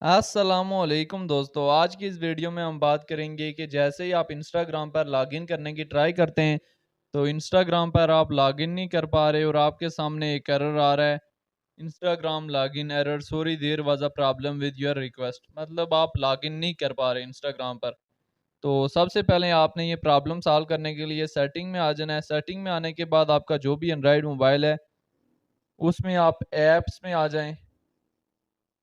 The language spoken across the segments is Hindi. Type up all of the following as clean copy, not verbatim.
अस्सलामुअलैकुम दोस्तों, आज की इस वीडियो में हम बात करेंगे कि जैसे ही आप इंस्टाग्राम पर लॉगिन करने की ट्राई करते हैं तो इंस्टाग्राम पर आप लॉगिन नहीं कर पा रहे और आपके सामने एक एरर आ रहा है। Instagram login error, sorry there was a problem with your request. मतलब आप लॉगिन नहीं कर पा रहे इंस्टाग्राम पर। तो सबसे पहले आपने ये प्रॉब्लम सॉल्व करने के लिए सेटिंग में आ जाना है। सेटिंग में आने के बाद आपका जो भी एंड्रॉयड मोबाइल है उसमें आप ऐप्स में आ जाएं।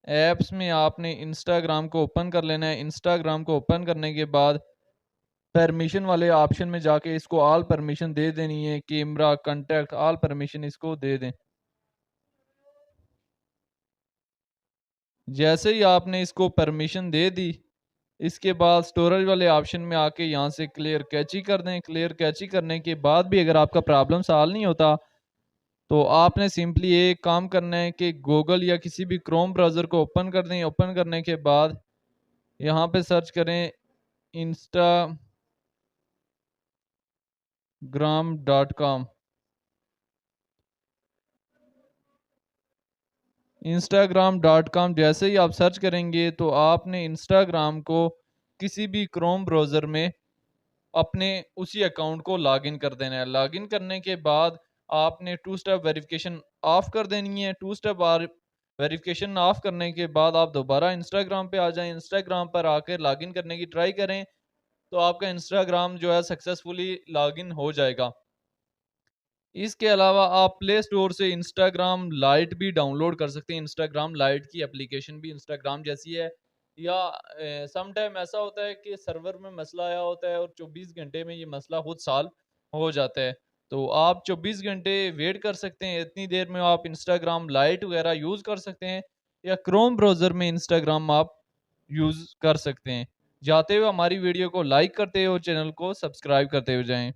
ऐप्स में आपने इंस्टाग्राम को ओपन कर लेना है। इंस्टाग्राम को ओपन करने के बाद परमिशन वाले ऑप्शन में जाके इसको ऑल परमिशन दे देनी है। कैमरा, कांटेक्ट, ऑल परमिशन इसको दे दें। जैसे ही आपने इसको परमिशन दे दी, इसके बाद स्टोरेज वाले ऑप्शन में आके यहाँ से क्लियर कैची कर दें। क्लियर कैची करने के बाद भी अगर आपका प्रॉब्लम सॉल्व नहीं होता तो आपने सिंपली एक काम करना है कि गूगल या किसी भी क्रोम ब्राउज़र को ओपन कर दें। ओपन करने के बाद यहाँ पे सर्च करें Instagram dot com. Instagram dot com जैसे ही आप सर्च करेंगे तो आपने इंस्टाग्राम को किसी भी क्रोम ब्राउज़र में अपने उसी अकाउंट को लॉगिन कर देना है। लॉगिन करने के बाद आपने टू स्टेप वेरिफिकेशन ऑफ कर देनी है। टू स्टेप वेरिफिकेशन ऑफ करने के बाद आप दोबारा इंस्टाग्राम पे आ जाएं। इंस्टाग्राम पर आकर लॉगिन करने की ट्राई करें तो आपका इंस्टाग्राम जो है सक्सेसफुली लॉगिन हो जाएगा। इसके अलावा आप प्ले स्टोर से इंस्टाग्राम लाइट भी डाउनलोड कर सकते हैं। इंस्टाग्राम लाइट की एप्लीकेशन भी इंस्टाग्राम जैसी है। या सम टाइम ऐसा होता है कि सर्वर में मसला आया होता है और 24 घंटे में ये मसला खुद सॉल्व हो जाता है। तो आप 24 घंटे वेट कर सकते हैं। इतनी देर में आप इंस्टाग्राम लाइट वगैरह यूज़ कर सकते हैं या क्रोम ब्राउज़र में इंस्टाग्राम आप यूज़ कर सकते हैं। जाते हुए हमारी वीडियो को लाइक करते हुए और चैनल को सब्सक्राइब करते हुए जाएँ।